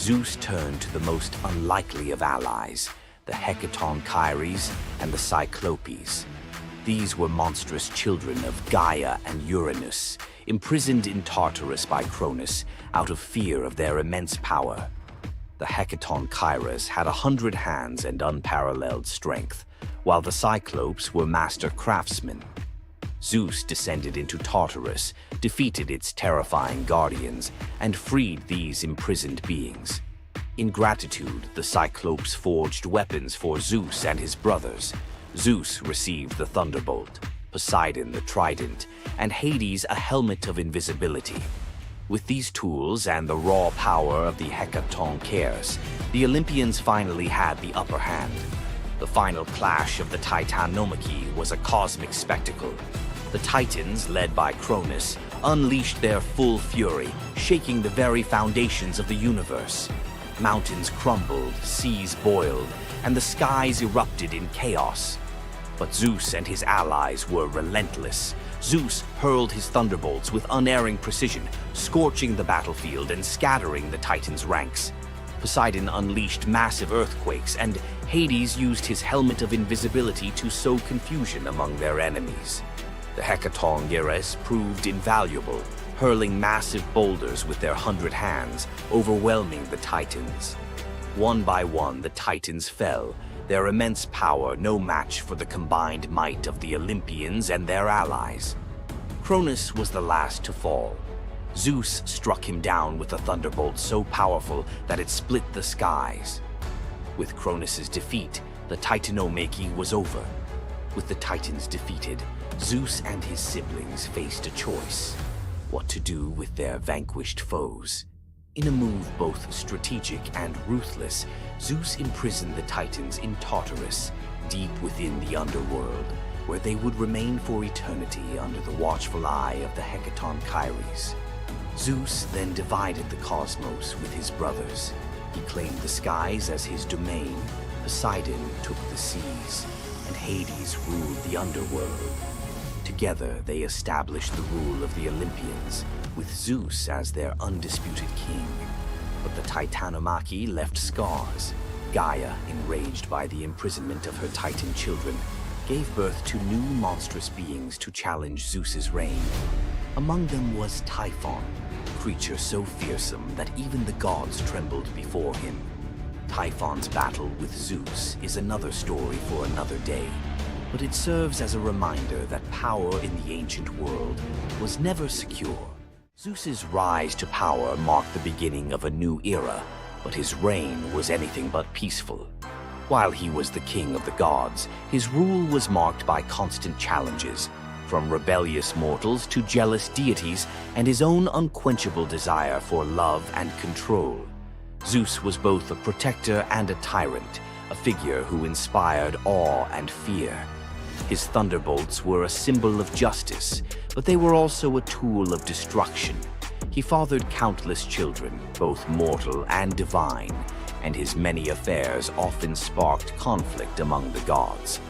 Zeus turned to the most unlikely of allies, the Hecatonchires and the Cyclopes. These were monstrous children of Gaia and Uranus, imprisoned in Tartarus by Cronus out of fear of their immense power. The Hecatonchires had 100 hands and unparalleled strength, while the Cyclopes were master craftsmen. Zeus descended into Tartarus, defeated its terrifying guardians, and freed these imprisoned beings. In gratitude, the Cyclopes forged weapons for Zeus and his brothers. Zeus received the thunderbolt, Poseidon the trident, and Hades a helmet of invisibility. With these tools and the raw power of the Hecatonchires, the Olympians finally had the upper hand. The final clash of the Titanomachy was a cosmic spectacle. The Titans, led by Cronus, unleashed their full fury, shaking the very foundations of the universe. Mountains crumbled, seas boiled, and the skies erupted in chaos. But Zeus and his allies were relentless. Zeus hurled his thunderbolts with unerring precision, scorching the battlefield and scattering the Titans' ranks. Poseidon unleashed massive earthquakes, and Hades used his helmet of invisibility to sow confusion among their enemies. The Hecatonchires proved invaluable, hurling massive boulders with their 100 hands, overwhelming the Titans. One by one, the Titans fell, their immense power no match for the combined might of the Olympians and their allies. Cronus was the last to fall. Zeus struck him down with a thunderbolt so powerful that it split the skies. With Cronus's defeat, the Titanomachy was over. With the Titans defeated, Zeus and his siblings faced a choice: what to do with their vanquished foes. In a move both strategic and ruthless, Zeus imprisoned the Titans in Tartarus, deep within the underworld, where they would remain for eternity under the watchful eye of the Hecatonchires. Zeus then divided the cosmos with his brothers. He claimed the skies as his domain, Poseidon took the seas, and Hades ruled the underworld. Together, they established the rule of the Olympians, with Zeus as their undisputed king. But the Titanomachy left scars. Gaia, enraged by the imprisonment of her Titan children, gave birth to new monstrous beings to challenge Zeus's reign. Among them was Typhon, a creature so fearsome that even the gods trembled before him. Typhon's battle with Zeus is another story for another day, but it serves as a reminder that power in the ancient world was never secure. Zeus's rise to power marked the beginning of a new era, but his reign was anything but peaceful. While he was the king of the gods, his rule was marked by constant challenges, from rebellious mortals to jealous deities and his own unquenchable desire for love and control. Zeus was both a protector and a tyrant, a figure who inspired awe and fear. His thunderbolts were a symbol of justice, but they were also a tool of destruction. He fathered countless children, both mortal and divine, and his many affairs often sparked conflict among the gods.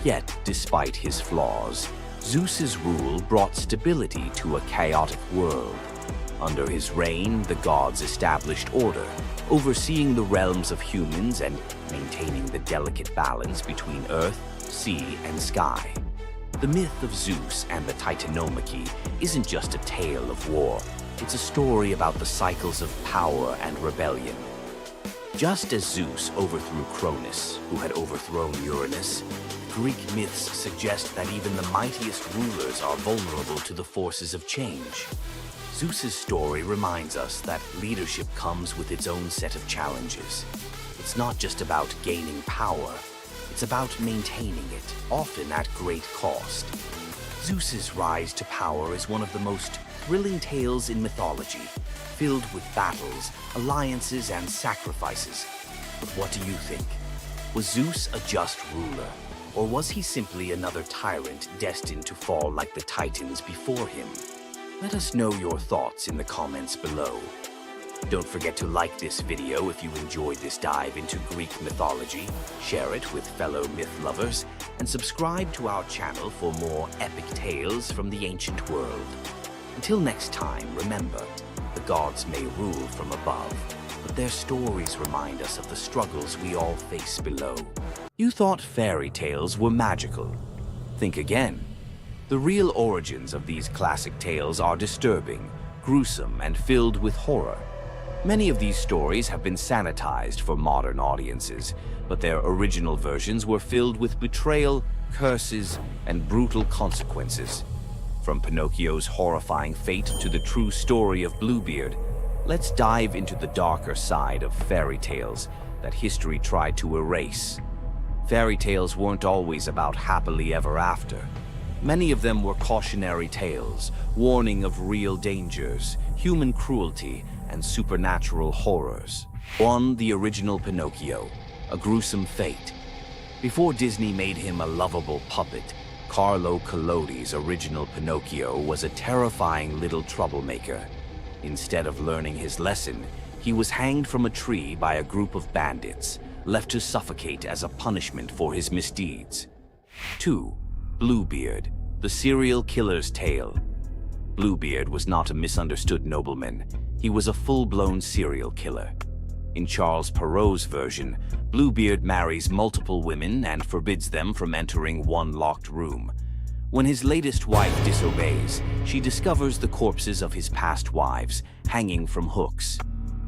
Yet, despite his flaws, Zeus's rule brought stability to a chaotic world. Under his reign, the gods established order, overseeing the realms of humans and maintaining the delicate balance between earth, sea, and sky. The myth of Zeus and the Titanomachy isn't just a tale of war. It's a story about the cycles of power and rebellion. Just as Zeus overthrew Cronus, who had overthrown Uranus, Greek myths suggest that even the mightiest rulers are vulnerable to the forces of change. Zeus's story reminds us that leadership comes with its own set of challenges. It's not just about gaining power, it's about maintaining it, often at great cost. Zeus's rise to power is one of the most thrilling tales in mythology, filled with battles, alliances, and sacrifices. But what do you think? Was Zeus a just ruler, or was he simply another tyrant destined to fall like the Titans before him? Let us know your thoughts in the comments below. Don't forget to like this video if you enjoyed this dive into Greek mythology, share it with fellow myth lovers, and subscribe to our channel for more epic tales from the ancient world. Until next time, remember, the gods may rule from above, but their stories remind us of the struggles we all face below. You thought fairy tales were magical. Think again. The real origins of these classic tales are disturbing, gruesome, and filled with horror. Many of these stories have been sanitized for modern audiences, but their original versions were filled with betrayal, curses, and brutal consequences. From Pinocchio's horrifying fate to the true story of Bluebeard, let's dive into the darker side of fairy tales that history tried to erase. Fairy tales weren't always about happily ever after. Many of them were cautionary tales, warning of real dangers, human cruelty, and supernatural horrors. 1. The original Pinocchio, a gruesome fate. Before Disney made him a lovable puppet, Carlo Collodi's original Pinocchio was a terrifying little troublemaker. Instead of learning his lesson, he was hanged from a tree by a group of bandits, left to suffocate as a punishment for his misdeeds. 2. Bluebeard, the serial killer's tale. Bluebeard was not a misunderstood nobleman. He was a full-blown serial killer. In Charles Perrault's version, Bluebeard marries multiple women and forbids them from entering one locked room. When his latest wife disobeys, she discovers the corpses of his past wives hanging from hooks.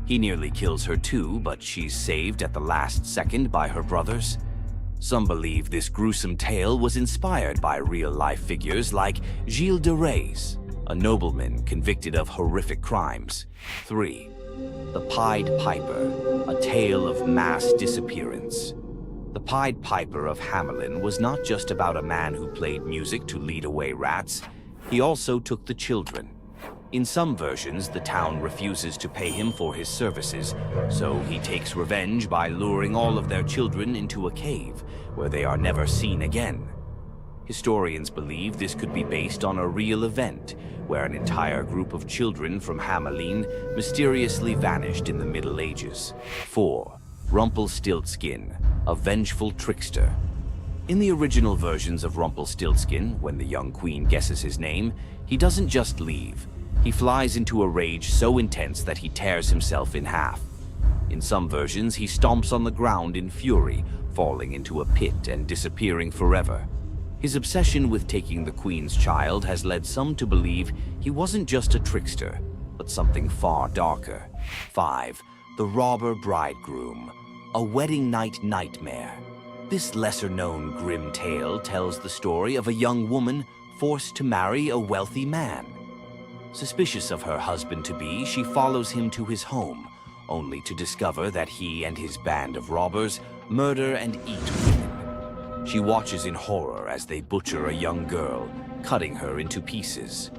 He nearly kills her too, but she's saved at the last second by her brothers. Some believe this gruesome tale was inspired by real-life figures like Gilles de Rais, a nobleman convicted of horrific crimes. 3. The Pied Piper, a tale of mass disappearance. The Pied Piper of Hamelin was not just about a man who played music to lead away rats. He also took the children. In some versions, the town refuses to pay him for his services, so he takes revenge by luring all of their children into a cave, where they are never seen again. Historians believe this could be based on a real event, where an entire group of children from Hamelin mysteriously vanished in the Middle Ages. 4. Rumpelstiltskin, a vengeful trickster. In the original versions of Rumpelstiltskin, when the young queen guesses his name, he doesn't just leave. He flies into a rage so intense that he tears himself in half. In some versions, he stomps on the ground in fury, falling into a pit and disappearing forever. His obsession with taking the queen's child has led some to believe he wasn't just a trickster, but something far darker. 5. The Robber Bridegroom, a wedding night nightmare. This lesser-known grim tale tells the story of a young woman forced to marry a wealthy man. Suspicious of her husband-to-be, she follows him to his home, only to discover that he and his band of robbers murder and eat women. She watches in horror as they butcher a young girl, cutting her into pieces.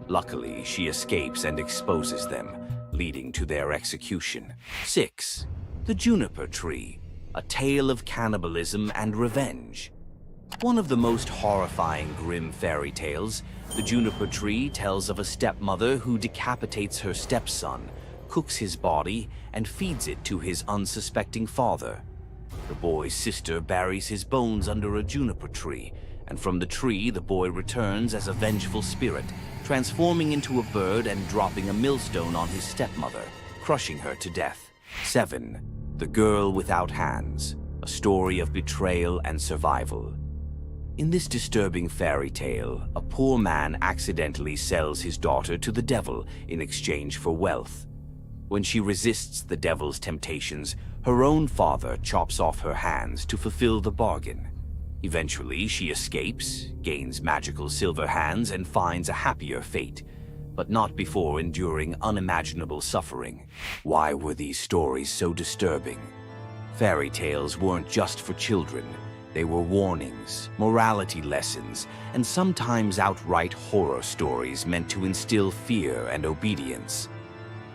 Luckily, she escapes and exposes them, leading to their execution. 6. The Juniper Tree, a tale of cannibalism and revenge. One of the most horrifying grim fairy tales, The Juniper Tree tells of a stepmother who decapitates her stepson, cooks his body, and feeds it to his unsuspecting father. The boy's sister buries his bones under a juniper tree, and from the tree the boy returns as a vengeful spirit, transforming into a bird and dropping a millstone on his stepmother, crushing her to death. 7. The Girl Without Hands, a story of betrayal and survival. In this disturbing fairy tale, a poor man accidentally sells his daughter to the devil in exchange for wealth. When she resists the devil's temptations, her own father chops off her hands to fulfill the bargain. Eventually, she escapes, gains magical silver hands, and finds a happier fate, but not before enduring unimaginable suffering. Why were these stories so disturbing? Fairy tales weren't just for children. They were warnings, morality lessons, and sometimes outright horror stories meant to instill fear and obedience.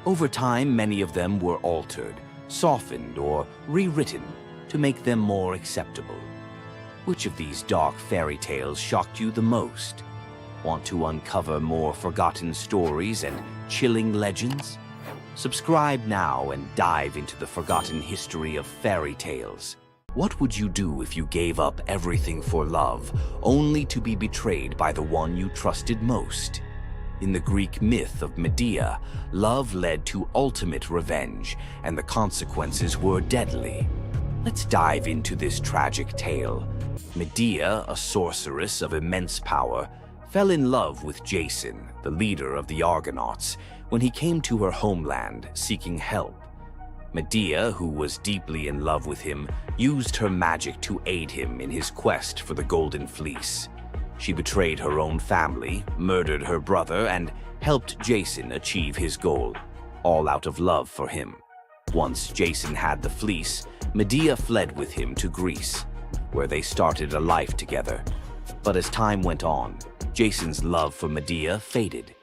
Over time, many of them were altered, softened, or rewritten to make them more acceptable. Which of these dark fairy tales shocked you the most? Want to uncover more forgotten stories and chilling legends? Subscribe now and dive into the forgotten history of fairy tales. What would you do if you gave up everything for love, only to be betrayed by the one you trusted most? In the Greek myth of Medea, love led to ultimate revenge, and the consequences were deadly. Let's dive into this tragic tale. Medea, a sorceress of immense power, fell in love with Jason, the leader of the Argonauts, when he came to her homeland seeking help. Medea, who was deeply in love with him, used her magic to aid him in his quest for the Golden Fleece. She betrayed her own family, murdered her brother, and helped Jason achieve his goal, all out of love for him. Once Jason had the fleece, Medea fled with him to Greece, where they started a life together. But as time went on, Jason's love for Medea faded.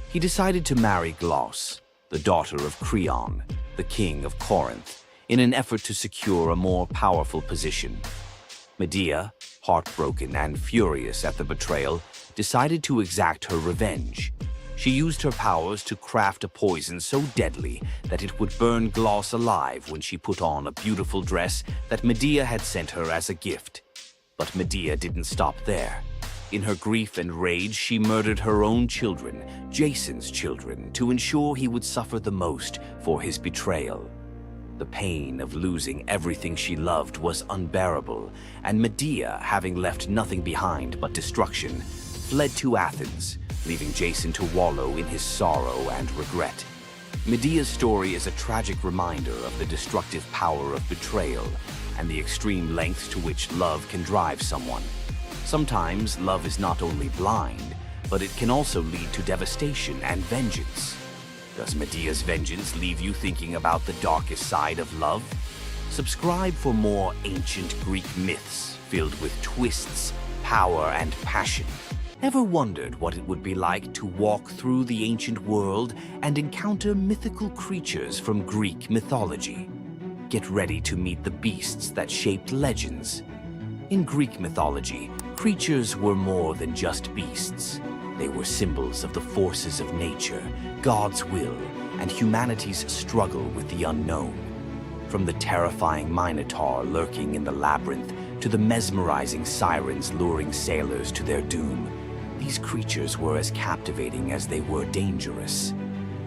He decided to marry Glauce, the daughter of Creon, the king of Corinth, in an effort to secure a more powerful position. Medea, heartbroken and furious at the betrayal, decided to exact her revenge. She used her powers to craft a poison so deadly that it would burn Glauce alive when she put on a beautiful dress that Medea had sent her as a gift. But Medea didn't stop there. In her grief and rage, she murdered her own children, Jason's children, to ensure he would suffer the most for his betrayal. The pain of losing everything she loved was unbearable, and Medea, having left nothing behind but destruction, fled to Athens, leaving Jason to wallow in his sorrow and regret. Medea's story is a tragic reminder of the destructive power of betrayal and the extreme lengths to which love can drive someone. Sometimes love is not only blind, but it can also lead to devastation and vengeance. Does Medea's vengeance leave you thinking about the darkest side of love? Subscribe for more ancient Greek myths filled with twists, power, and passion. Ever wondered what it would be like to walk through the ancient world and encounter mythical creatures from Greek mythology? Get ready to meet the beasts that shaped legends. In Greek mythology, creatures were more than just beasts. They were symbols of the forces of nature, God's will, and humanity's struggle with the unknown. From the terrifying Minotaur lurking in the labyrinth to the mesmerizing sirens luring sailors to their doom, these creatures were as captivating as they were dangerous.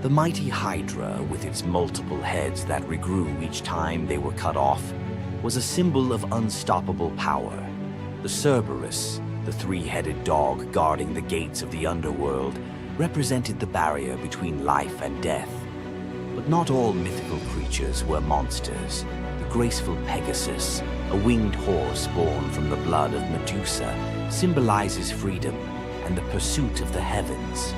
The mighty Hydra, with its multiple heads that regrew each time they were cut off, was a symbol of unstoppable power. The Cerberus, the three-headed dog guarding the gates of the underworld, represented the barrier between life and death. But not all mythical creatures were monsters. The graceful Pegasus, a winged horse born from the blood of Medusa, symbolizes freedom and the pursuit of the heavens.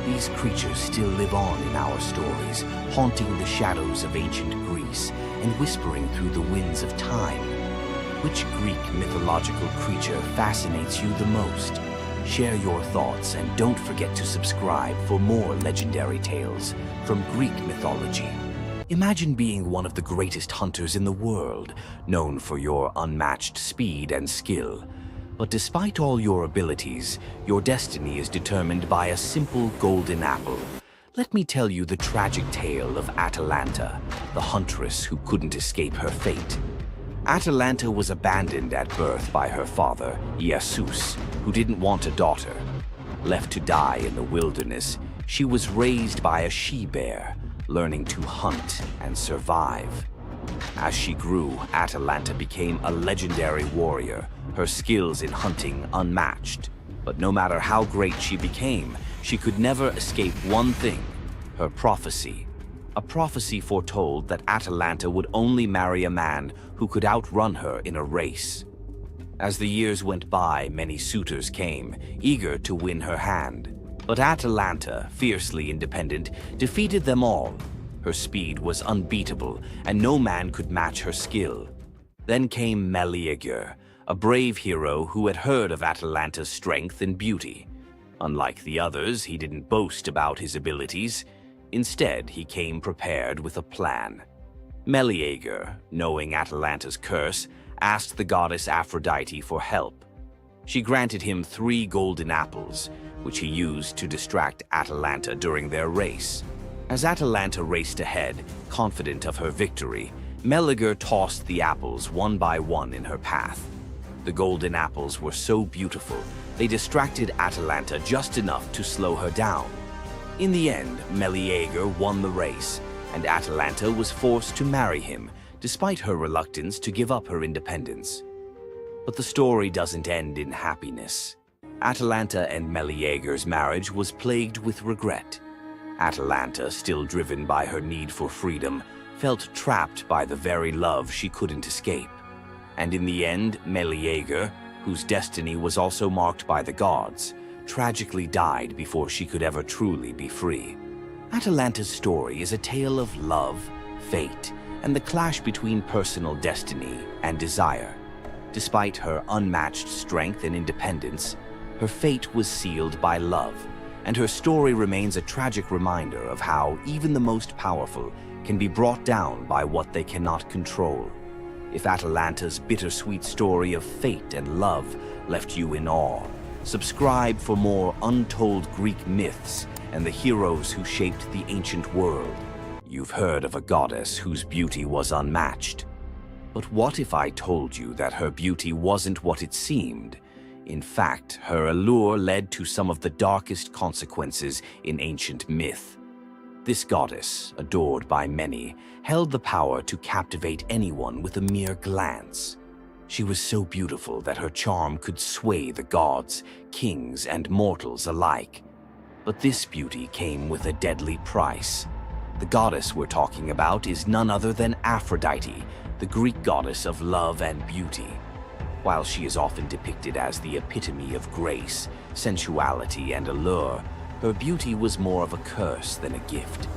These creatures still live on in our stories, haunting the shadows of ancient Greece and whispering through the winds of time. Which Greek mythological creature fascinates you the most? Share your thoughts and don't forget to subscribe for more legendary tales from Greek mythology. Imagine being one of the greatest hunters in the world, known for your unmatched speed and skill. But despite all your abilities, your destiny is determined by a simple golden apple. Let me tell you the tragic tale of Atalanta, the huntress who couldn't escape her fate. Atalanta was abandoned at birth by her father, Zeus, who didn't want a daughter. Left to die in the wilderness, she was raised by a she-bear, learning to hunt and survive. As she grew, Atalanta became a legendary warrior, her skills in hunting unmatched. But no matter how great she became, she could never escape one thing: her prophecy. A prophecy foretold that Atalanta would only marry a man who could outrun her in a race. As the years went by, many suitors came, eager to win her hand. But Atalanta, fiercely independent, defeated them all. Her speed was unbeatable, and no man could match her skill. Then came Meleager, a brave hero who had heard of Atalanta's strength and beauty. Unlike the others, he didn't boast about his abilities. Instead, he came prepared with a plan. Meleager, knowing Atalanta's curse, asked the goddess Aphrodite for help. She granted him 3 golden apples, which he used to distract Atalanta during their race. As Atalanta raced ahead, confident of her victory, Meleager tossed the apples one by one in her path. The golden apples were so beautiful, they distracted Atalanta just enough to slow her down. In the end, Meleager won the race, and Atalanta was forced to marry him, despite her reluctance to give up her independence. But the story doesn't end in happiness. Atalanta and Meleager's marriage was plagued with regret. Atalanta, still driven by her need for freedom, felt trapped by the very love she couldn't escape. And in the end, Meleager, whose destiny was also marked by the gods, tragically died before she could ever truly be free. Atalanta's story is a tale of love, fate, and the clash between personal destiny and desire. Despite her unmatched strength and independence, her fate was sealed by love, and her story remains a tragic reminder of how even the most powerful can be brought down by what they cannot control. If Atalanta's bittersweet story of fate and love left you in awe, subscribe for more untold Greek myths and the heroes who shaped the ancient world. You've heard of a goddess whose beauty was unmatched. But what if I told you that her beauty wasn't what it seemed? In fact, her allure led to some of the darkest consequences in ancient myth. This goddess, adored by many, held the power to captivate anyone with a mere glance. She was so beautiful that her charm could sway the gods, kings, and mortals alike. But this beauty came with a deadly price. The goddess we're talking about is none other than Aphrodite, the Greek goddess of love and beauty. While she is often depicted as the epitome of grace, sensuality, and allure, her beauty was more of a curse than a gift.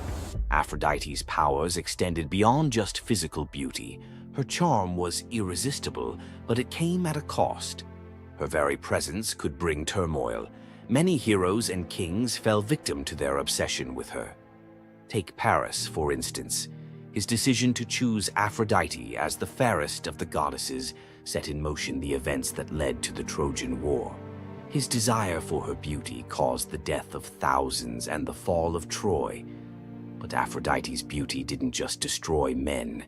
Aphrodite's powers extended beyond just physical beauty. Her charm was irresistible, but it came at a cost. Her very presence could bring turmoil. Many heroes and kings fell victim to their obsession with her. Take Paris, for instance. His decision to choose Aphrodite as the fairest of the goddesses set in motion the events that led to the Trojan War. His desire for her beauty caused the death of thousands and the fall of Troy. But Aphrodite's beauty didn't just destroy men,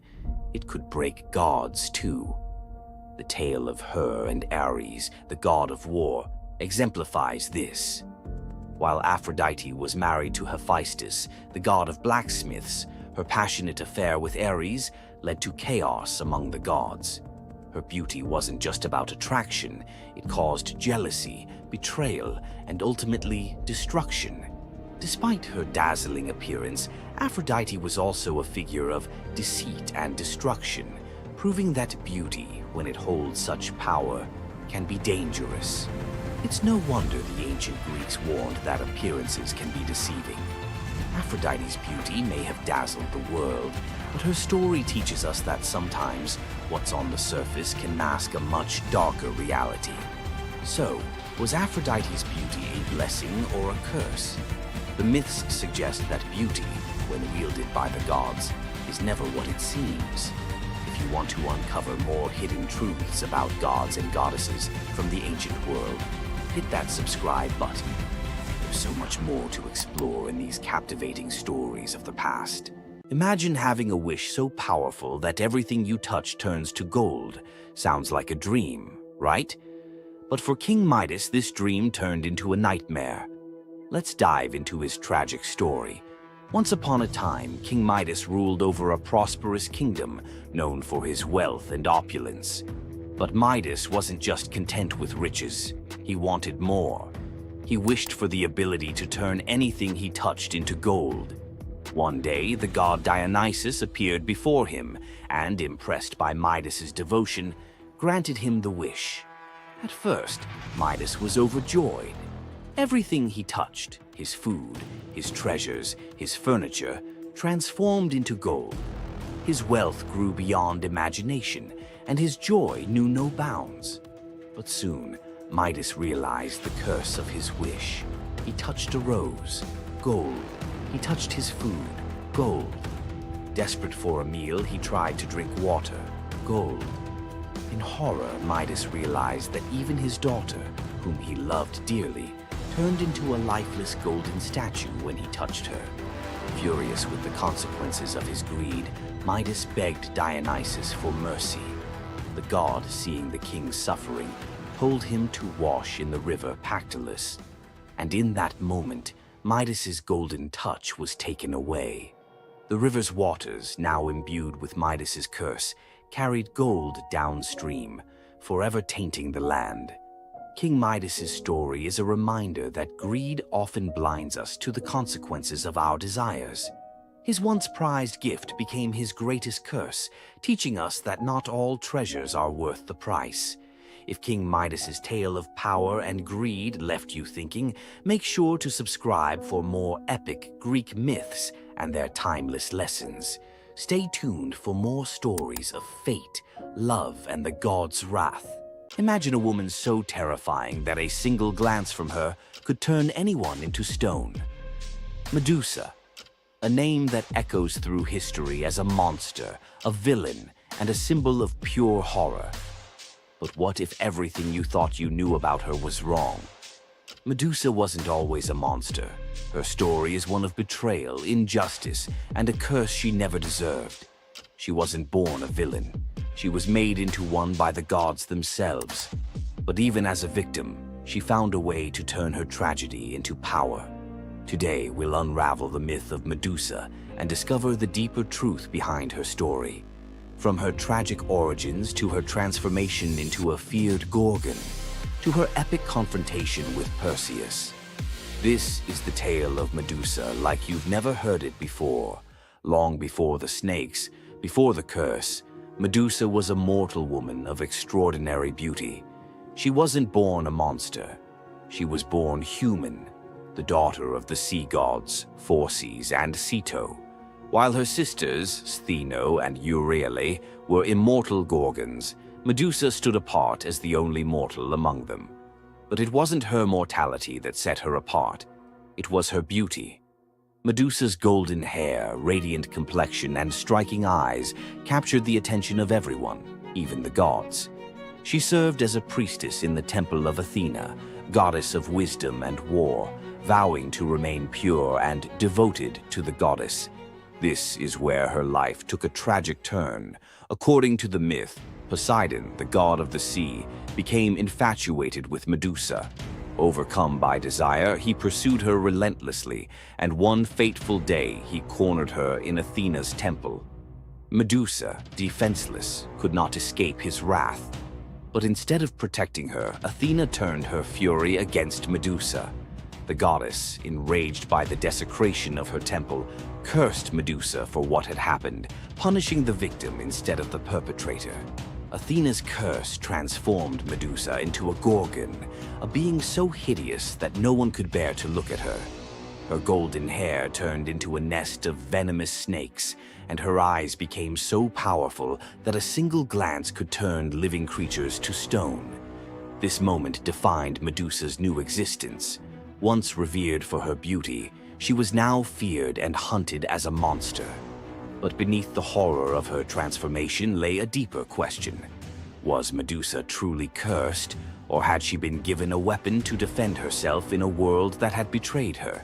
it could break gods too. The tale of her and Ares, the god of war, exemplifies this. While Aphrodite was married to Hephaestus, the god of blacksmiths, her passionate affair with Ares led to chaos among the gods. Her beauty wasn't just about attraction, it caused jealousy, betrayal, and ultimately destruction. Despite her dazzling appearance, Aphrodite was also a figure of deceit and destruction, proving that beauty, when it holds such power, can be dangerous. It's no wonder the ancient Greeks warned that appearances can be deceiving. Aphrodite's beauty may have dazzled the world, but her story teaches us that sometimes what's on the surface can mask a much darker reality. So, was Aphrodite's beauty a blessing or a curse? The myths suggest that beauty, when wielded by the gods, is never what it seems. If you want to uncover more hidden truths about gods and goddesses from the ancient world, hit that subscribe button. There's so much more to explore in these captivating stories of the past. Imagine having a wish so powerful that everything you touch turns to gold. Sounds like a dream, right? But for King Midas, this dream turned into a nightmare. Let's dive into his tragic story. Once upon a time, King Midas ruled over a prosperous kingdom known for his wealth and opulence. But Midas wasn't just content with riches. He wanted more. He wished for the ability to turn anything he touched into gold. One day, the god Dionysus appeared before him and, impressed by Midas's devotion, granted him the wish. At first, Midas was overjoyed. Everything he touched, his food, his treasures, his furniture, transformed into gold. His wealth grew beyond imagination, and his joy knew no bounds. But soon, Midas realized the curse of his wish. He touched a rose, gold. He touched his food, gold. Desperate for a meal, he tried to drink water, gold. In horror, Midas realized that even his daughter, whom he loved dearly, turned into a lifeless golden statue when he touched her. Furious with the consequences of his greed, Midas begged Dionysus for mercy. The god, seeing the king's suffering, told him to wash in the river Pactolus. And in that moment, Midas's golden touch was taken away. The river's waters, now imbued with Midas's curse, carried gold downstream, forever tainting the land. King Midas's story is a reminder that greed often blinds us to the consequences of our desires. His once prized gift became his greatest curse, teaching us that not all treasures are worth the price. If King Midas's tale of power and greed left you thinking, make sure to subscribe for more epic Greek myths and their timeless lessons. Stay tuned for more stories of fate, love, and the gods' wrath. Imagine a woman so terrifying that a single glance from her could turn anyone into stone. Medusa, a name that echoes through history as a monster, a villain, and a symbol of pure horror. But what if everything you thought you knew about her was wrong? Medusa wasn't always a monster. Her story is one of betrayal, injustice, and a curse she never deserved. She wasn't born a villain. She was made into one by the gods themselves. But even as a victim, she found a way to turn her tragedy into power. Today, we'll unravel the myth of Medusa and discover the deeper truth behind her story. From her tragic origins to her transformation into a feared Gorgon, to her epic confrontation with Perseus. This is the tale of Medusa like you've never heard it before. Long before the snakes, before the curse, Medusa was a mortal woman of extraordinary beauty. She wasn't born a monster. She was born human, the daughter of the sea gods, Phorcys and Ceto. While her sisters, Stheno and Euryale, were immortal Gorgons, Medusa stood apart as the only mortal among them. But it wasn't her mortality that set her apart. It was her beauty. Medusa's golden hair, radiant complexion, and striking eyes captured the attention of everyone, even the gods. She served as a priestess in the temple of Athena, goddess of wisdom and war, vowing to remain pure and devoted to the goddess. This is where her life took a tragic turn. According to the myth, Poseidon, the god of the sea, became infatuated with Medusa. Overcome by desire, he pursued her relentlessly, and one fateful day he cornered her in Athena's temple. Medusa, defenseless, could not escape his wrath. But instead of protecting her, Athena turned her fury against Medusa. The goddess, enraged by the desecration of her temple, cursed Medusa for what had happened, punishing the victim instead of the perpetrator. Athena's curse transformed Medusa into a Gorgon, a being so hideous that no one could bear to look at her. Her golden hair turned into a nest of venomous snakes, and her eyes became so powerful that a single glance could turn living creatures to stone. This moment defined Medusa's new existence. Once revered for her beauty, she was now feared and hunted as a monster. But beneath the horror of her transformation lay a deeper question. Was Medusa truly cursed, or had she been given a weapon to defend herself in a world that had betrayed her?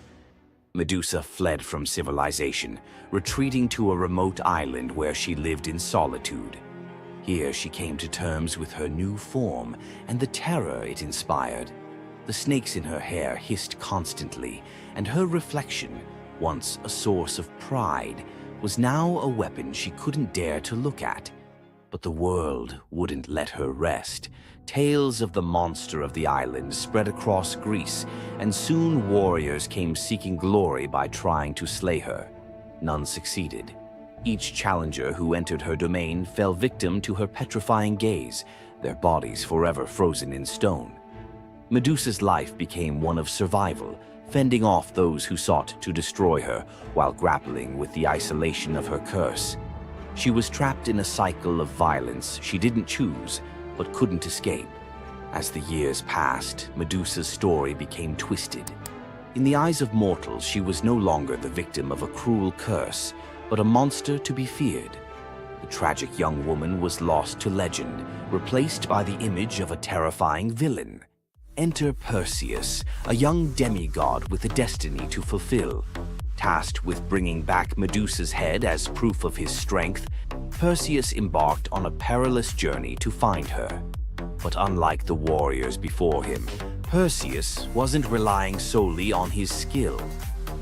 Medusa fled from civilization, retreating to a remote island where she lived in solitude. Here she came to terms with her new form and the terror it inspired. The snakes in her hair hissed constantly, and her reflection, once a source of pride, was now a weapon she couldn't dare to look at. But the world wouldn't let her rest. Tales of the monster of the island spread across Greece, and soon warriors came seeking glory by trying to slay her. None succeeded. Each challenger who entered her domain fell victim to her petrifying gaze, their bodies forever frozen in stone. Medusa's life became one of survival, fending off those who sought to destroy her while grappling with the isolation of her curse. She was trapped in a cycle of violence she didn't choose, but couldn't escape. As the years passed, Medusa's story became twisted. In the eyes of mortals, she was no longer the victim of a cruel curse, but a monster to be feared. The tragic young woman was lost to legend, replaced by the image of a terrifying villain. Enter Perseus, a young demigod with a destiny to fulfill. Tasked with bringing back Medusa's head as proof of his strength, Perseus embarked on a perilous journey to find her. But unlike the warriors before him, Perseus wasn't relying solely on his skill.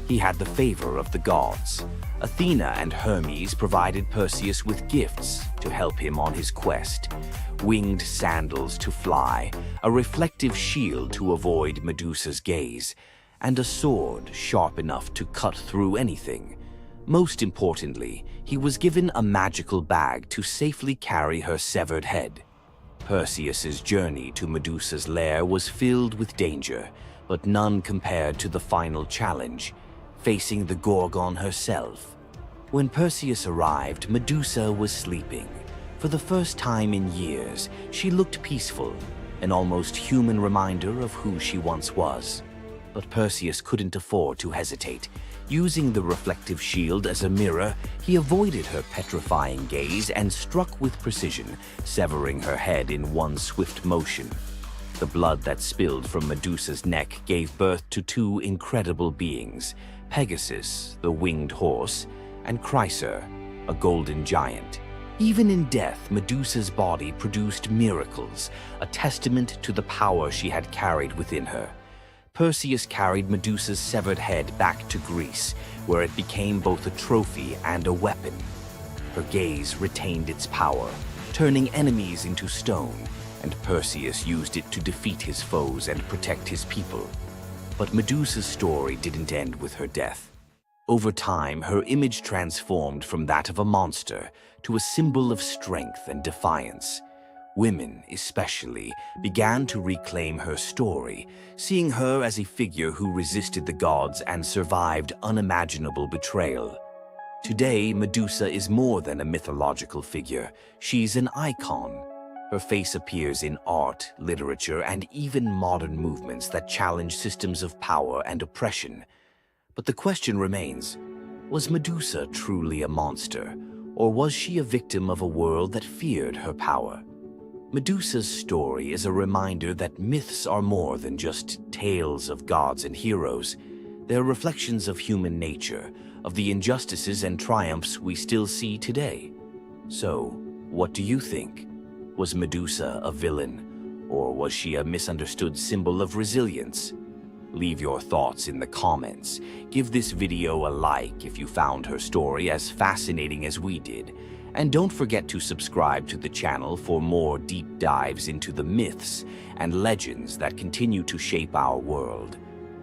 He had the favor of the gods. Athena and Hermes provided Perseus with gifts to help him on his quest. Winged sandals to fly, a reflective shield to avoid Medusa's gaze, and a sword sharp enough to cut through anything. Most importantly, he was given a magical bag to safely carry her severed head. Perseus's journey to Medusa's lair was filled with danger, but none compared to the final challenge, facing the Gorgon herself. When Perseus arrived, Medusa was sleeping. For the first time in years, she looked peaceful, an almost human reminder of who she once was. But Perseus couldn't afford to hesitate. Using the reflective shield as a mirror, he avoided her petrifying gaze and struck with precision, severing her head in one swift motion. The blood that spilled from Medusa's neck gave birth to two incredible beings, Pegasus, the winged horse, and Chryser, a golden giant. Even in death, Medusa's body produced miracles, a testament to the power she had carried within her. Perseus carried Medusa's severed head back to Greece, where it became both a trophy and a weapon. Her gaze retained its power, turning enemies into stone, and Perseus used it to defeat his foes and protect his people. But Medusa's story didn't end with her death. Over time, her image transformed from that of a monster to a symbol of strength and defiance. Women, especially, began to reclaim her story, seeing her as a figure who resisted the gods and survived unimaginable betrayal. Today, Medusa is more than a mythological figure. She's an icon. Her face appears in art, literature, and even modern movements that challenge systems of power and oppression. But the question remains, was Medusa truly a monster, or was she a victim of a world that feared her power? Medusa's story is a reminder that myths are more than just tales of gods and heroes. They're reflections of human nature, of the injustices and triumphs we still see today. So, what do you think? Was Medusa a villain, or was she a misunderstood symbol of resilience? Leave your thoughts in the comments. Give this video a like if you found her story as fascinating as we did. And don't forget to subscribe to the channel for more deep dives into the myths and legends that continue to shape our world.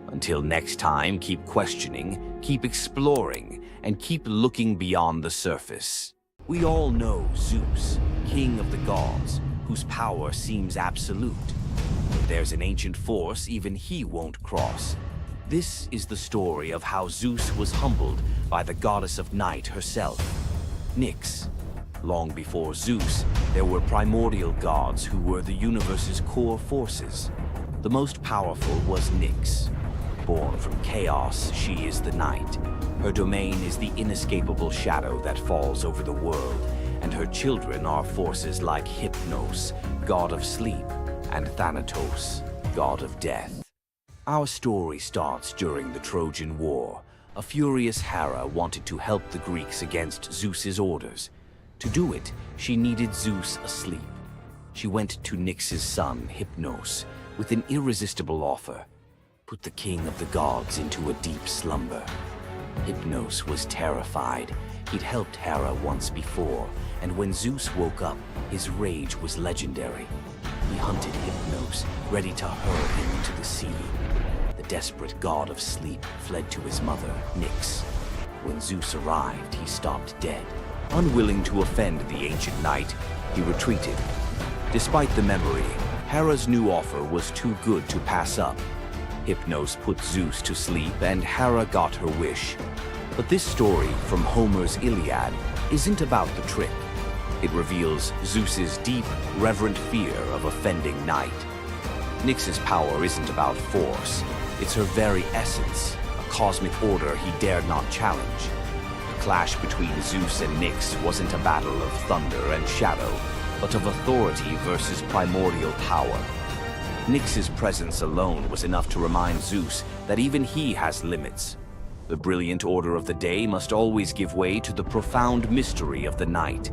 Until next time, keep questioning, keep exploring, and keep looking beyond the surface. We all know Zeus, king of the gods, whose power seems absolute. If there's an ancient force even he won't cross. This is the story of how Zeus was humbled by the goddess of night herself, Nyx. Long before Zeus, there were primordial gods who were the universe's core forces. The most powerful was Nyx. Born from chaos, she is the night. Her domain is the inescapable shadow that falls over the world, and her children are forces like Hypnos, god of sleep, and Thanatos, god of death. Our story starts during the Trojan War. A furious Hera wanted to help the Greeks against Zeus's orders. To do it, she needed Zeus asleep. She went to Nyx's son, Hypnos, with an irresistible offer: put the king of the gods into a deep slumber. Hypnos was terrified. He'd helped Hera once before, and when Zeus woke up, his rage was legendary. He hunted Hypnos, ready to hurl him into the sea. The desperate god of sleep fled to his mother, Nyx. When Zeus arrived, he stopped dead. Unwilling to offend the ancient knight, he retreated. Despite the memory, Hera's new offer was too good to pass up. Hypnos put Zeus to sleep, and Hera got her wish. But this story from Homer's Iliad isn't about the trick. It reveals Zeus's deep, reverent fear of offending night. Nyx's power isn't about force. It's her very essence, a cosmic order he dared not challenge. The clash between Zeus and Nyx wasn't a battle of thunder and shadow, but of authority versus primordial power. Nyx's presence alone was enough to remind Zeus that even he has limits. The brilliant order of the day must always give way to the profound mystery of the night.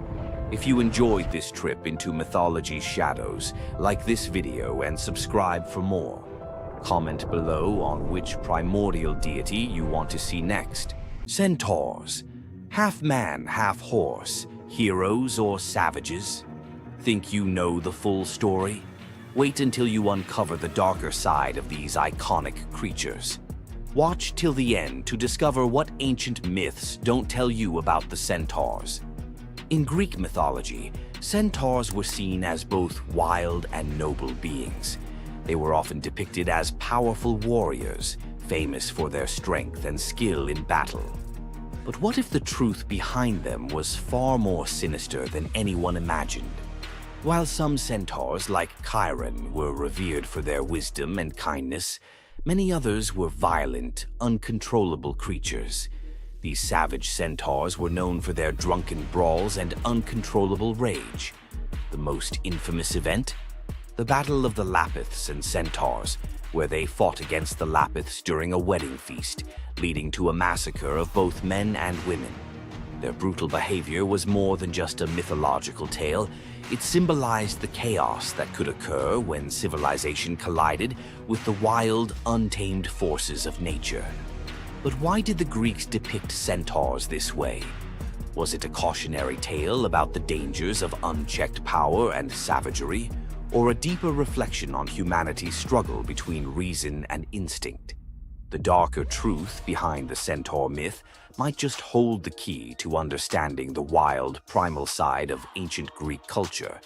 If you enjoyed this trip into mythology's shadows, like this video and subscribe for more. Comment below on which primordial deity you want to see next. Centaurs. Half man, half horse. Heroes or savages? Think you know the full story? Wait until you uncover the darker side of these iconic creatures. Watch till the end to discover what ancient myths don't tell you about the Centaurs. In Greek mythology, Centaurs were seen as both wild and noble beings. They were often depicted as powerful warriors, famous for their strength and skill in battle. But what if the truth behind them was far more sinister than anyone imagined? While some centaurs, like Chiron, were revered for their wisdom and kindness, many others were violent, uncontrollable creatures. These savage centaurs were known for their drunken brawls and uncontrollable rage. The most infamous event? The Battle of the Lapiths and Centaurs, where they fought against the Lapiths during a wedding feast, leading to a massacre of both men and women. Their brutal behavior was more than just a mythological tale. It symbolized the chaos that could occur when civilization collided with the wild, untamed forces of nature. But why did the Greeks depict centaurs this way? Was it a cautionary tale about the dangers of unchecked power and savagery, or a deeper reflection on humanity's struggle between reason and instinct? The darker truth behind the centaur myth might just hold the key to understanding the wild, primal side of ancient Greek culture.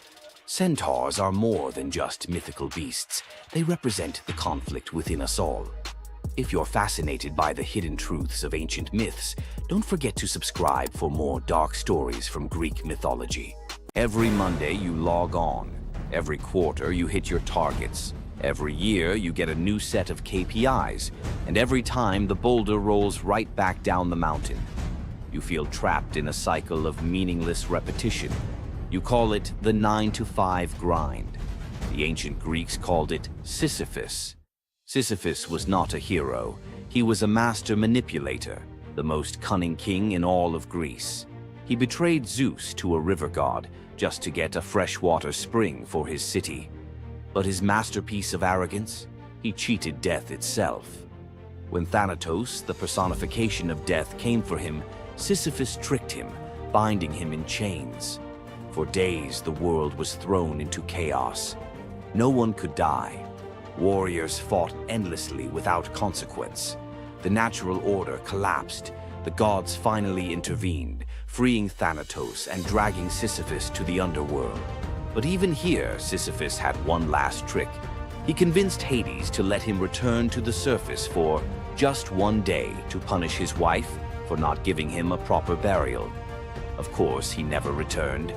Centaurs are more than just mythical beasts. They represent the conflict within us all. If you're fascinated by the hidden truths of ancient myths, don't forget to subscribe for more dark stories from Greek mythology. Every Monday you log on. Every quarter you hit your targets. Every year you get a new set of KPIs, and every time the boulder rolls right back down the mountain. You feel trapped in a cycle of meaningless repetition. You call it the 9-to-5 grind. The ancient Greeks called it Sisyphus. Sisyphus was not a hero. He was a master manipulator, the most cunning king in all of Greece. He betrayed Zeus to a river god just to get a freshwater spring for his city. But his masterpiece of arrogance? He cheated death itself. When Thanatos, the personification of death, came for him, Sisyphus tricked him, binding him in chains. For days, the world was thrown into chaos. No one could die. Warriors fought endlessly without consequence. The natural order collapsed. The gods finally intervened, freeing Thanatos and dragging Sisyphus to the underworld. But even here, Sisyphus had one last trick. He convinced Hades to let him return to the surface for just one day to punish his wife for not giving him a proper burial. Of course, he never returned.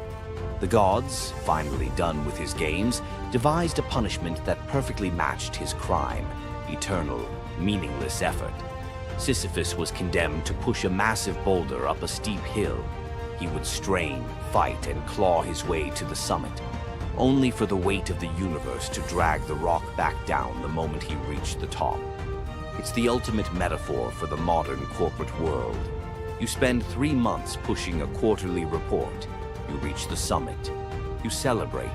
The gods, finally done with his games, devised a punishment that perfectly matched his crime: eternal, meaningless effort. Sisyphus was condemned to push a massive boulder up a steep hill. He would strain, fight, and claw his way to the summit, only for the weight of the universe to drag the rock back down the moment he reached the top. It's the ultimate metaphor for the modern corporate world. You spend 3 months pushing a quarterly report. You reach the summit. You celebrate.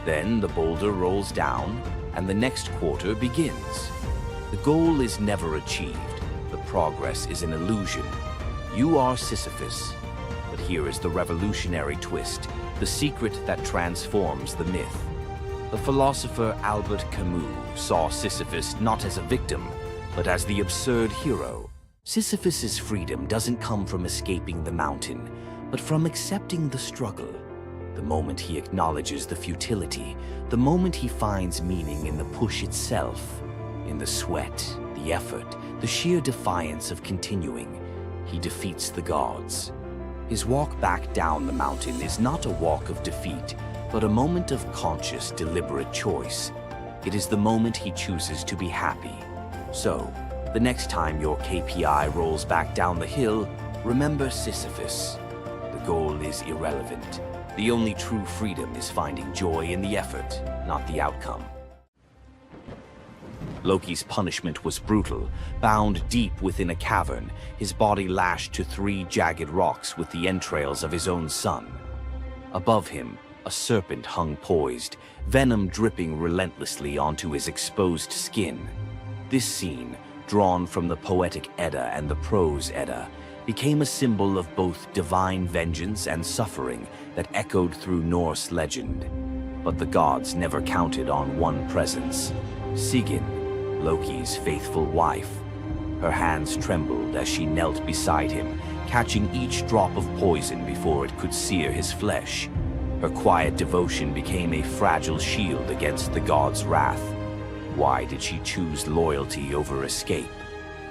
Then the boulder rolls down, and the next quarter begins. The goal is never achieved. The progress is an illusion. You are Sisyphus. But here is the revolutionary twist, the secret that transforms the myth. The philosopher Albert Camus saw Sisyphus not as a victim, but as the absurd hero. Sisyphus's freedom doesn't come from escaping the mountain, but from accepting the struggle. The moment he acknowledges the futility, the moment he finds meaning in the push itself, in the sweat, the effort, the sheer defiance of continuing, he defeats the gods. His walk back down the mountain is not a walk of defeat, but a moment of conscious, deliberate choice. It is the moment he chooses to be happy. So, the next time your KPI rolls back down the hill, remember Sisyphus. The goal is irrelevant. The only true freedom is finding joy in the effort, not the outcome. Loki's punishment was brutal. Bound deep within a cavern, his body lashed to 3 jagged rocks with the entrails of his own son. Above him, a serpent hung poised, venom dripping relentlessly onto his exposed skin. This scene, drawn from the poetic Edda and the prose Edda, became a symbol of both divine vengeance and suffering that echoed through Norse legend. But the gods never counted on one presence: Sigyn, Loki's faithful wife. Her hands trembled as she knelt beside him, catching each drop of poison before it could sear his flesh. Her quiet devotion became a fragile shield against the god's wrath. Why did she choose loyalty over escape?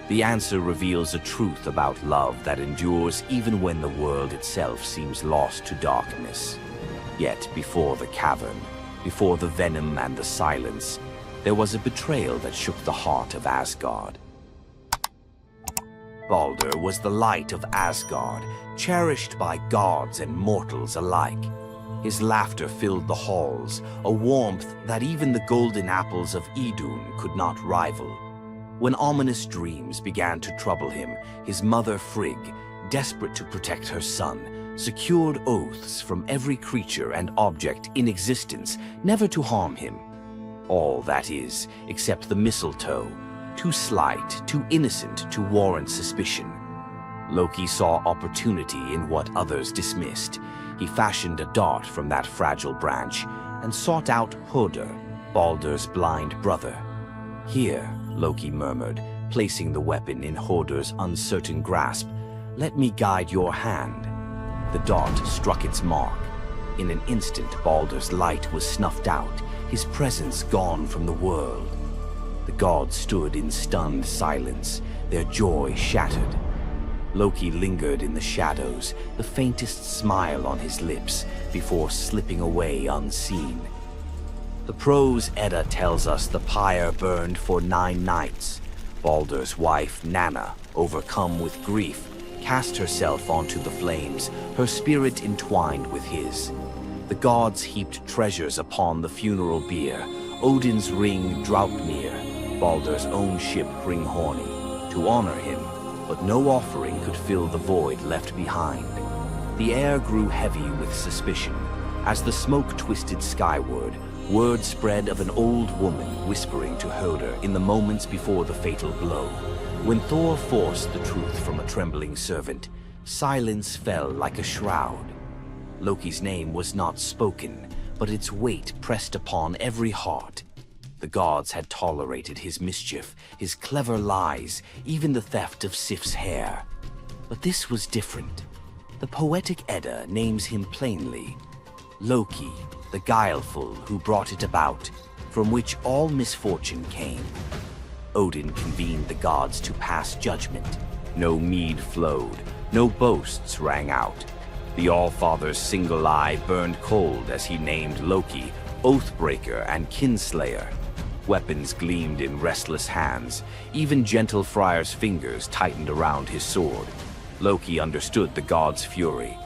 The answer reveals a truth about love that endures even when the world itself seems lost to darkness. Yet before the cavern, before the venom and the silence, there was a betrayal that shook the heart of Asgard. Baldur was the light of Asgard, cherished by gods and mortals alike. His laughter filled the halls, a warmth that even the golden apples of Idun could not rival. When ominous dreams began to trouble him, his mother Frigg, desperate to protect her son, secured oaths from every creature and object in existence never to harm him. All, that is, except the mistletoe, too slight, too innocent to warrant suspicion. Loki saw opportunity in what others dismissed. He fashioned a dart from that fragile branch and sought out Hoder, Baldur's blind brother. "Here," Loki murmured, placing the weapon in Hoder's uncertain grasp, "let me guide your hand." The dart struck its mark. In an instant, Baldur's light was snuffed out, his presence gone from the world. The gods stood in stunned silence, their joy shattered. Loki lingered in the shadows, the faintest smile on his lips, before slipping away unseen. The prose Edda tells us the pyre burned for 9 nights. Baldur's wife, Nanna, overcome with grief, cast herself onto the flames, her spirit entwined with his. The gods heaped treasures upon the funeral bier, Odin's ring Draupnir, Baldur's own ship Hringhorni, to honor him, but no offering could fill the void left behind. The air grew heavy with suspicion. As the smoke twisted skyward, word spread of an old woman whispering to Hoder in the moments before the fatal blow. When Thor forced the truth from a trembling servant, silence fell like a shroud. Loki's name was not spoken, but its weight pressed upon every heart. The gods had tolerated his mischief, his clever lies, even the theft of Sif's hair. But this was different. The poetic Edda names him plainly: Loki, the guileful who brought it about, from which all misfortune came. Odin convened the gods to pass judgment. No mead flowed, no boasts rang out. The All-Father's single eye burned cold as he named Loki Oathbreaker and Kinslayer. Weapons gleamed in restless hands. Even gentle Friar's fingers tightened around his sword. Loki understood the god's fury.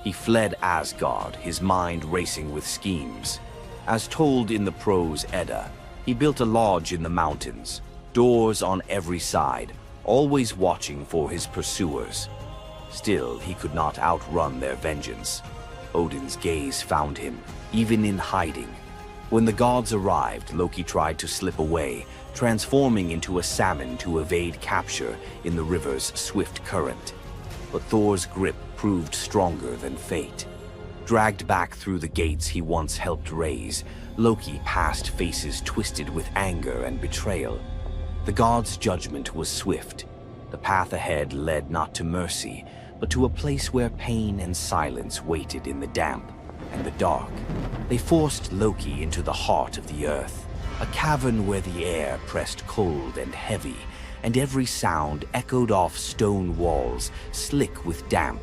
He fled Asgard, his mind racing with schemes. As told in the prose Edda, he built a lodge in the mountains, doors on every side, always watching for his pursuers. Still, he could not outrun their vengeance. Odin's gaze found him, even in hiding. When the gods arrived, Loki tried to slip away, transforming into a salmon to evade capture in the river's swift current. But Thor's grip proved stronger than fate. Dragged back through the gates he once helped raise, Loki passed faces twisted with anger and betrayal. The gods' judgment was swift. The path ahead led not to mercy, but to a place where pain and silence waited in the damp and the dark. They forced Loki into the heart of the earth, a cavern where the air pressed cold and heavy, and every sound echoed off stone walls, slick with damp.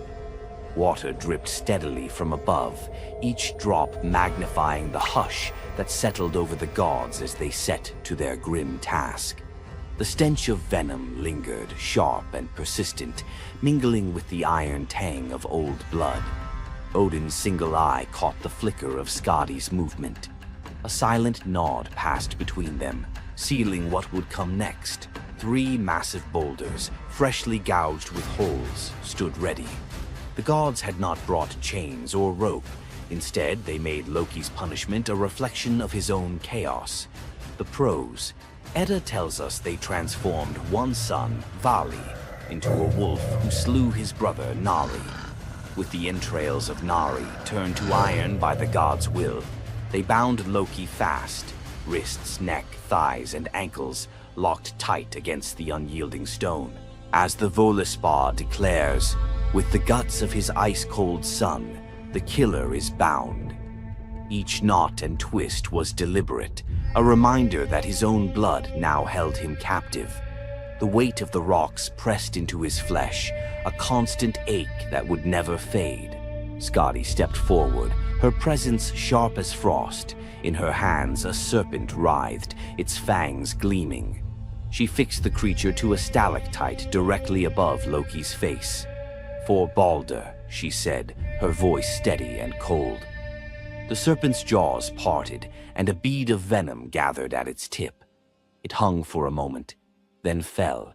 Water dripped steadily from above, each drop magnifying the hush that settled over the gods as they set to their grim task. The stench of venom lingered, sharp and persistent, mingling with the iron tang of old blood. Odin's single eye caught the flicker of Skadi's movement. A silent nod passed between them, sealing what would come next. 3 massive boulders, freshly gouged with holes, stood ready. The gods had not brought chains or rope. Instead, they made Loki's punishment a reflection of his own chaos. The prose: Edda tells us they transformed one son, Vali, into a wolf who slew his brother, Nari. With the entrails of Nari turned to iron by the god's will, they bound Loki fast, wrists, neck, thighs, and ankles locked tight against the unyielding stone. As the Völuspá declares, with the guts of his ice-cold son, the killer is bound. Each knot and twist was deliberate, a reminder that his own blood now held him captive. The weight of the rocks pressed into his flesh, a constant ache that would never fade. Skadi stepped forward, her presence sharp as frost. In her hands a serpent writhed, its fangs gleaming. She fixed the creature to a stalactite directly above Loki's face. "For Balder," she said, her voice steady and cold. The serpent's jaws parted, and a bead of venom gathered at its tip. It hung for a moment, then fell.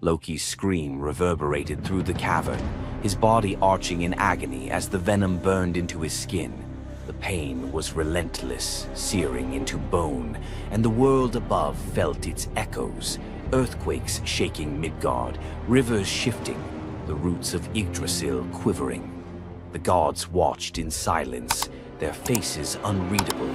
Loki's scream reverberated through the cavern, his body arching in agony as the venom burned into his skin. The pain was relentless, searing into bone, and the world above felt its echoes, earthquakes shaking Midgard, rivers shifting, the roots of Yggdrasil quivering. The gods watched in silence, their faces unreadable.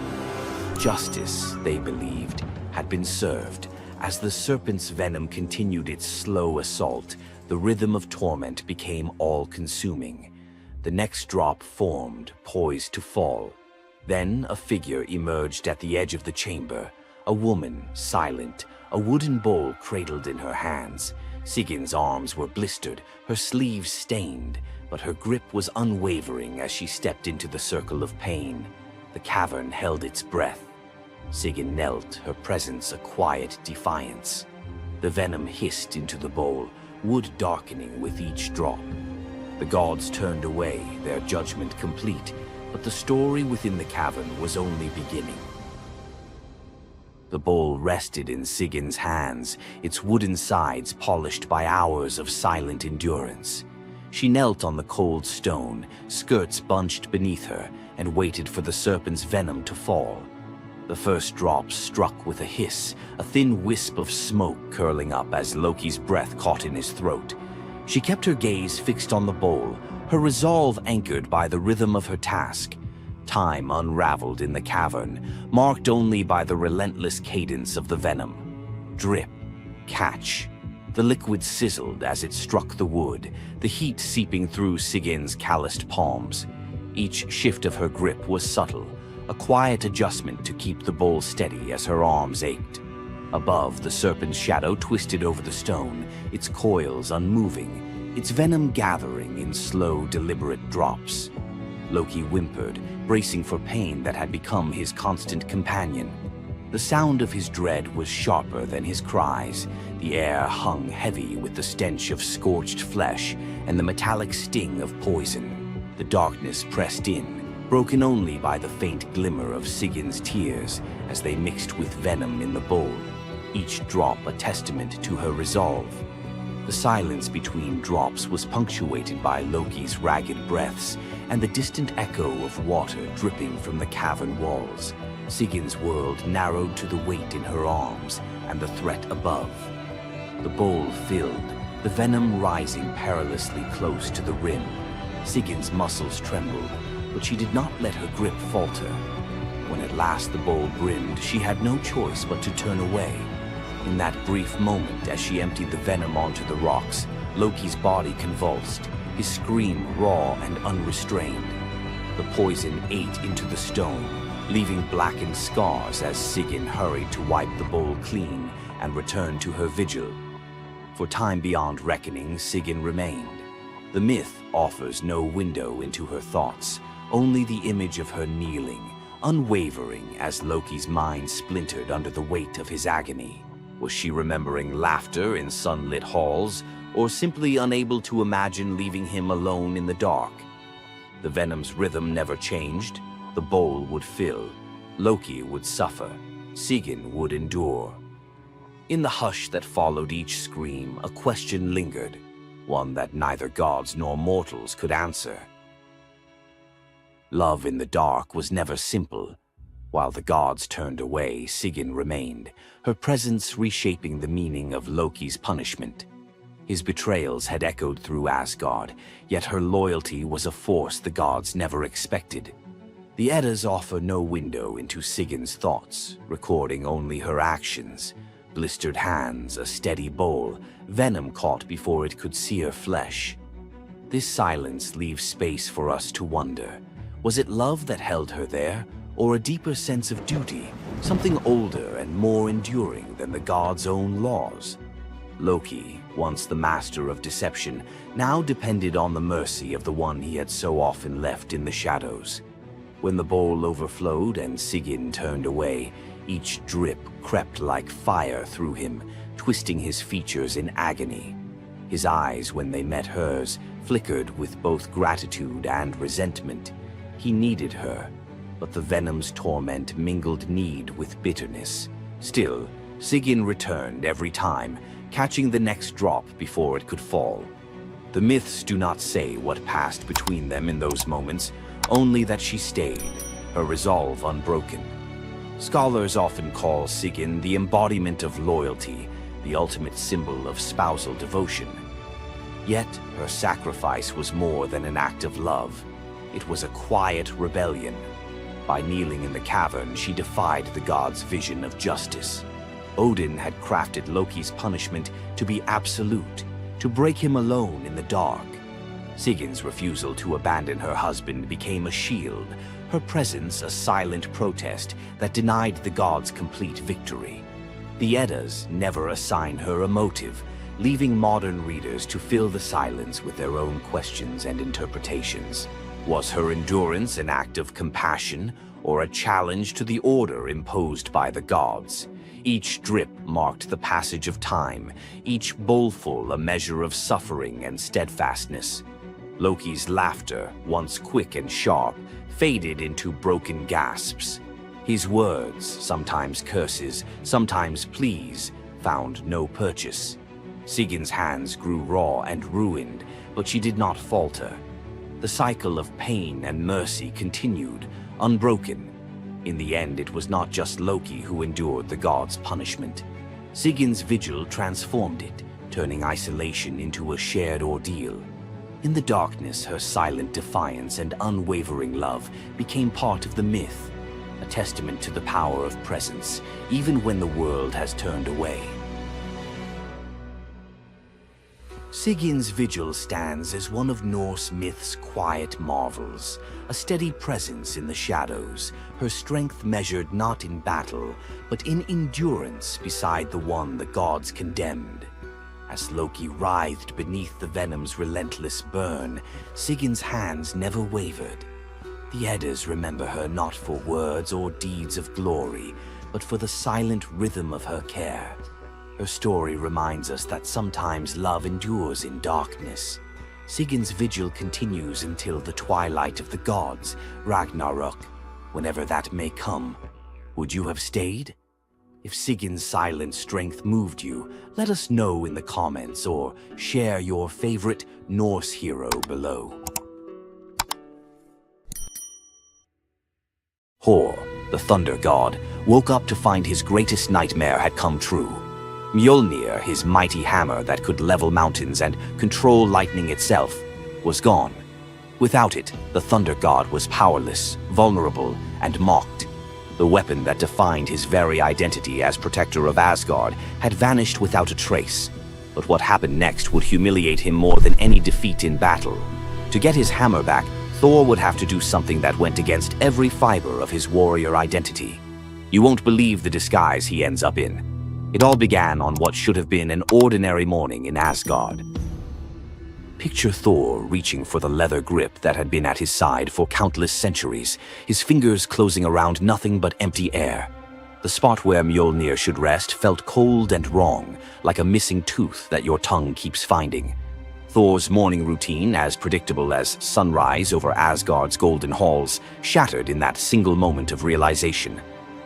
Justice, they believed, had been served. As the serpent's venom continued its slow assault, the rhythm of torment became all-consuming. The next drop formed, poised to fall. Then a figure emerged at the edge of the chamber, a woman, silent, a wooden bowl cradled in her hands. Sigin's arms were blistered, her sleeves stained, but her grip was unwavering as she stepped into the circle of pain. The cavern held its breath. Sigyn knelt, her presence a quiet defiance. The venom hissed into the bowl, wood darkening with each drop. The gods turned away, their judgment complete, but the story within the cavern was only beginning. The bowl rested in Sigyn's hands, its wooden sides polished by hours of silent endurance. She knelt on the cold stone, skirts bunched beneath her, and waited for the serpent's venom to fall. The first drop struck with a hiss, a thin wisp of smoke curling up as Loki's breath caught in his throat. She kept her gaze fixed on the bowl, her resolve anchored by the rhythm of her task. Time unraveled in the cavern, marked only by the relentless cadence of the venom. Drip, catch. The liquid sizzled as it struck the wood, the heat seeping through Sigyn's calloused palms. Each shift of her grip was subtle, a quiet adjustment to keep the bowl steady as her arms ached. Above, the serpent's shadow twisted over the stone, its coils unmoving, its venom gathering in slow, deliberate drops. Loki whimpered, bracing for pain that had become his constant companion. The sound of his dread was sharper than his cries. The air hung heavy with the stench of scorched flesh and the metallic sting of poison. The darkness pressed in, broken only by the faint glimmer of Sigyn's tears as they mixed with venom in the bowl, each drop a testament to her resolve. The silence between drops was punctuated by Loki's ragged breaths and the distant echo of water dripping from the cavern walls. Sigyn's world narrowed to the weight in her arms and the threat above. The bowl filled, the venom rising perilously close to the rim. Sigyn's muscles trembled, but she did not let her grip falter. When at last the bowl brimmed, she had no choice but to turn away. In that brief moment, as she emptied the venom onto the rocks, Loki's body convulsed, his scream raw and unrestrained. The poison ate into the stone, leaving blackened scars as Sigyn hurried to wipe the bowl clean and return to her vigil. For time beyond reckoning, Sigyn remained. The myth offers no window into her thoughts, only the image of her kneeling, unwavering as Loki's mind splintered under the weight of his agony. Was she remembering laughter in sunlit halls, or simply unable to imagine leaving him alone in the dark? The venom's rhythm never changed. The bowl would fill. Loki would suffer. Sigyn would endure. In the hush that followed each scream, a question lingered, one that neither gods nor mortals could answer. Love in the dark was never simple. While the gods turned away, Sigyn remained, her presence reshaping the meaning of Loki's punishment. His betrayals had echoed through Asgard, yet her loyalty was a force the gods never expected. The Eddas offer no window into Sigyn's thoughts, recording only her actions. Blistered hands, a steady bowl, venom caught before it could sear flesh. This silence leaves space for us to wonder. Was it love that held her there, or a deeper sense of duty, something older and more enduring than the gods' own laws? Loki, once the master of deception, now depended on the mercy of the one he had so often left in the shadows. When the bowl overflowed and Sigyn turned away, each drip crept like fire through him, twisting his features in agony. His eyes, when they met hers, flickered with both gratitude and resentment. He needed her, but the venom's torment mingled need with bitterness. Still, Sigyn returned every time, catching the next drop before it could fall. The myths do not say what passed between them in those moments, only that she stayed, her resolve unbroken. Scholars often call Sigyn the embodiment of loyalty, the ultimate symbol of spousal devotion. Yet, her sacrifice was more than an act of love. It was a quiet rebellion. By kneeling in the cavern, she defied the gods' vision of justice. Odin had crafted Loki's punishment to be absolute, to break him alone in the dark. Sigyn's refusal to abandon her husband became a shield, her presence a silent protest that denied the gods complete victory. The Eddas never assign her a motive, leaving modern readers to fill the silence with their own questions and interpretations. Was her endurance an act of compassion or a challenge to the order imposed by the gods? Each drip marked the passage of time, each bowlful a measure of suffering and steadfastness. Loki's laughter, once quick and sharp, faded into broken gasps. His words, sometimes curses, sometimes pleas, found no purchase. Sigyn's hands grew raw and ruined, but she did not falter. The cycle of pain and mercy continued, unbroken. In the end, it was not just Loki who endured the gods' punishment. Sigyn's vigil transformed it, turning isolation into a shared ordeal. In the darkness, her silent defiance and unwavering love became part of the myth, a testament to the power of presence, even when the world has turned away. Sigyn's vigil stands as one of Norse myth's quiet marvels, a steady presence in the shadows, her strength measured not in battle, but in endurance beside the one the gods condemned. As Loki writhed beneath the venom's relentless burn, Sigyn's hands never wavered. The Eddas remember her not for words or deeds of glory, but for the silent rhythm of her care. Her story reminds us that sometimes love endures in darkness. Sigyn's vigil continues until the twilight of the gods, Ragnarok, whenever that may come. Would you have stayed? If Sigyn's silent strength moved you, let us know in the comments or share your favorite Norse hero below. Hor, the thunder god, woke up to find his greatest nightmare had come true. Mjolnir, his mighty hammer that could level mountains and control lightning itself, was gone. Without it, the thunder god was powerless, vulnerable, and mocked. The weapon that defined his very identity as protector of Asgard had vanished without a trace. But what happened next would humiliate him more than any defeat in battle. To get his hammer back, Thor would have to do something that went against every fiber of his warrior identity. You won't believe the disguise he ends up in. It all began on what should have been an ordinary morning in Asgard. Picture Thor reaching for the leather grip that had been at his side for countless centuries, his fingers closing around nothing but empty air. The spot where Mjolnir should rest felt cold and wrong, like a missing tooth that your tongue keeps finding. Thor's morning routine, as predictable as sunrise over Asgard's golden halls, shattered in that single moment of realization.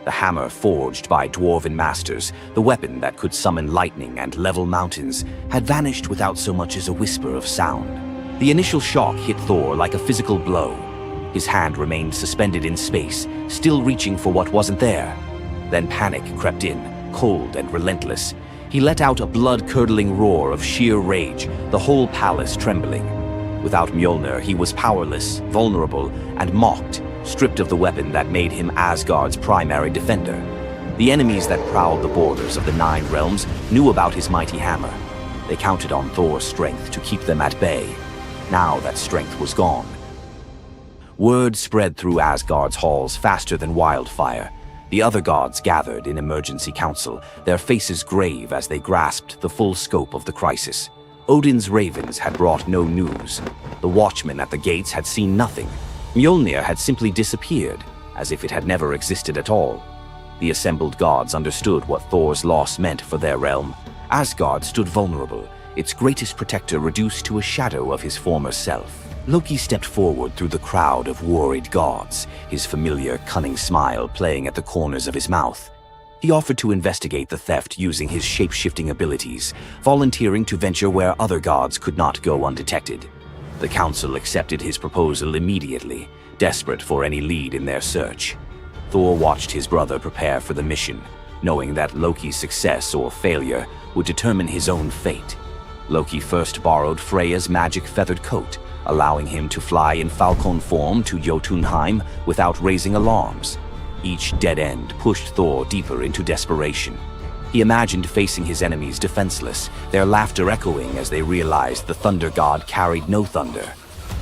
The hammer forged by dwarven masters, the weapon that could summon lightning and level mountains, had vanished without so much as a whisper of sound. The initial shock hit Thor like a physical blow. His hand remained suspended in space, still reaching for what wasn't there. Then panic crept in, cold and relentless. He let out a blood-curdling roar of sheer rage, the whole palace trembling. Without Mjolnir, he was powerless, vulnerable, and mocked, stripped of the weapon that made him Asgard's primary defender. The enemies that prowled the borders of the Nine Realms knew about his mighty hammer. They counted on Thor's strength to keep them at bay. Now that strength was gone. Word spread through Asgard's halls faster than wildfire. The other gods gathered in emergency council, their faces grave as they grasped the full scope of the crisis. Odin's ravens had brought no news. The watchmen at the gates had seen nothing. Mjolnir had simply disappeared, as if it had never existed at all. The assembled gods understood what Thor's loss meant for their realm. Asgard stood vulnerable, its greatest protector reduced to a shadow of his former self. Loki stepped forward through the crowd of worried gods, his familiar, cunning smile playing at the corners of his mouth. He offered to investigate the theft using his shape-shifting abilities, volunteering to venture where other gods could not go undetected. The council accepted his proposal immediately, desperate for any lead in their search. Thor watched his brother prepare for the mission, knowing that Loki's success or failure would determine his own fate. Loki first borrowed Freya's magic feathered coat, allowing him to fly in falcon form to Jotunheim without raising alarms. Each dead end pushed Thor deeper into desperation. He imagined facing his enemies defenseless, their laughter echoing as they realized the thunder god carried no thunder.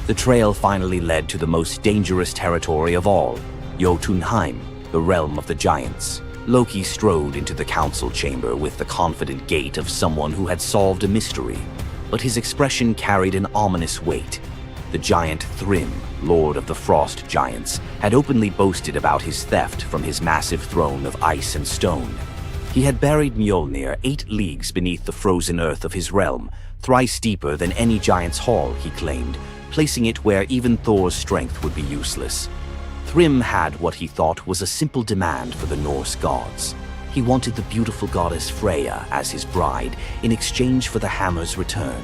The trail finally led to the most dangerous territory of all, Jotunheim, the realm of the giants. Loki strode into the council chamber with the confident gait of someone who had solved a mystery, but his expression carried an ominous weight. The giant Thrym, lord of the frost giants, had openly boasted about his theft from his massive throne of ice and stone. He had buried Mjolnir 8 leagues beneath the frozen earth of his realm, thrice deeper than any giant's hall, he claimed, placing it where even Thor's strength would be useless. Thrym had what he thought was a simple demand for the Norse gods. He wanted the beautiful goddess Freya as his bride in exchange for the hammer's return.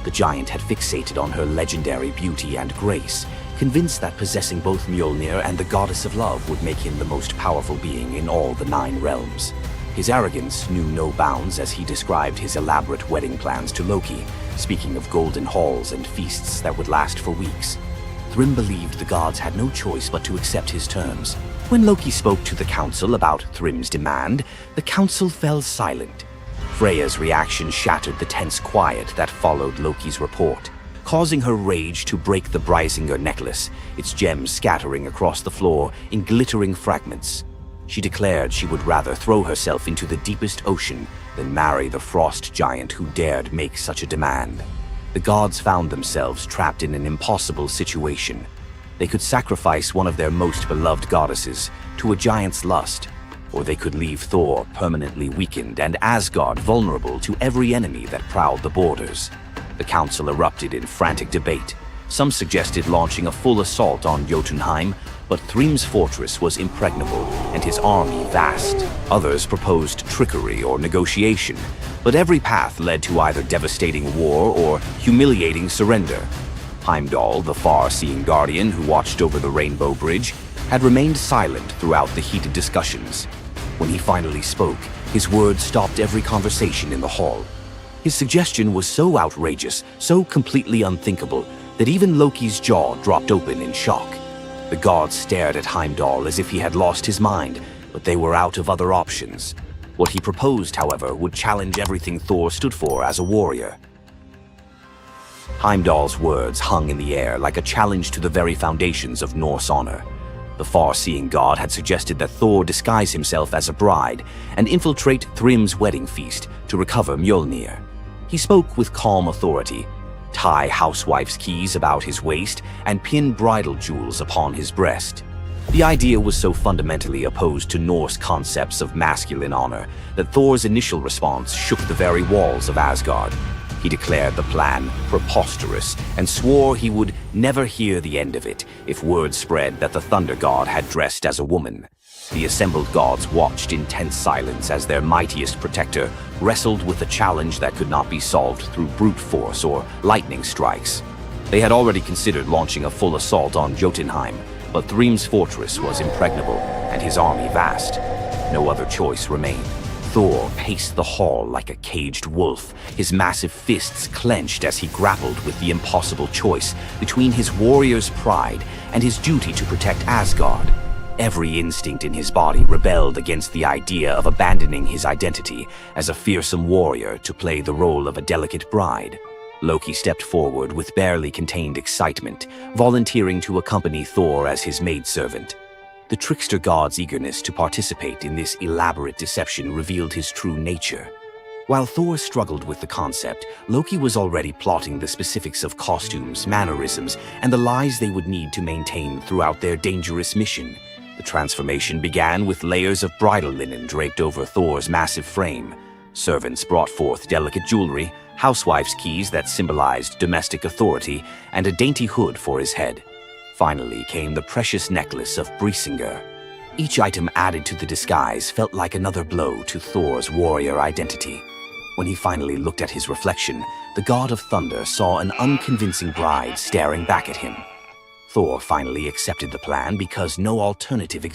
The giant had fixated on her legendary beauty and grace, convinced that possessing both Mjolnir and the goddess of love would make him the most powerful being in all the 9 realms. His arrogance knew no bounds as he described his elaborate wedding plans to Loki, speaking of golden halls and feasts that would last for weeks. Thrym believed the gods had no choice but to accept his terms. When Loki spoke to the council about Thrym's demand, the council fell silent. Freya's reaction shattered the tense quiet that followed Loki's report, causing her rage to break the Brysinger necklace, its gems scattering across the floor in glittering fragments. She declared she would rather throw herself into the deepest ocean than marry the frost giant who dared make such a demand. The gods found themselves trapped in an impossible situation. They could sacrifice one of their most beloved goddesses to a giant's lust, or they could leave Thor permanently weakened and Asgard vulnerable to every enemy that prowled the borders. The council erupted in frantic debate. Some suggested launching a full assault on Jotunheim, but Thrym's fortress was impregnable and his army vast. Others proposed trickery or negotiation, but every path led to either devastating war or humiliating surrender. Heimdall, the far-seeing guardian who watched over the Rainbow Bridge, had remained silent throughout the heated discussions. When he finally spoke, his words stopped every conversation in the hall. His suggestion was so outrageous, so completely unthinkable, that even Loki's jaw dropped open in shock. The gods stared at Heimdall as if he had lost his mind, but they were out of other options. What he proposed, however, would challenge everything Thor stood for as a warrior. Heimdall's words hung in the air like a challenge to the very foundations of Norse honor. The far-seeing god had suggested that Thor disguise himself as a bride and infiltrate Thrym's wedding feast to recover Mjolnir. He spoke with calm authority, tie housewife's keys about his waist, and pin bridal jewels upon his breast. The idea was so fundamentally opposed to Norse concepts of masculine honor that Thor's initial response shook the very walls of Asgard. He declared the plan preposterous and swore he would never hear the end of it if word spread that the Thunder God had dressed as a woman. The assembled gods watched in tense silence as their mightiest protector wrestled with a challenge that could not be solved through brute force or lightning strikes. They had already considered launching a full assault on Jotunheim, but Thrym's fortress was impregnable and his army vast. No other choice remained. Thor paced the hall like a caged wolf, his massive fists clenched as he grappled with the impossible choice between his warrior's pride and his duty to protect Asgard. Every instinct in his body rebelled against the idea of abandoning his identity as a fearsome warrior to play the role of a delicate bride. Loki stepped forward with barely contained excitement, volunteering to accompany Thor as his maidservant. The trickster god's eagerness to participate in this elaborate deception revealed his true nature. While Thor struggled with the concept, Loki was already plotting the specifics of costumes, mannerisms, and the lies they would need to maintain throughout their dangerous mission. The transformation began with layers of bridal linen draped over Thor's massive frame. Servants brought forth delicate jewelry, housewife's keys that symbolized domestic authority, and a dainty hood for his head. Finally came the precious necklace of Brisingar. Each item added to the disguise felt like another blow to Thor's warrior identity. When he finally looked at his reflection, the god of thunder saw an unconvincing bride staring back at him. Thor finally accepted the plan because no alternative existed.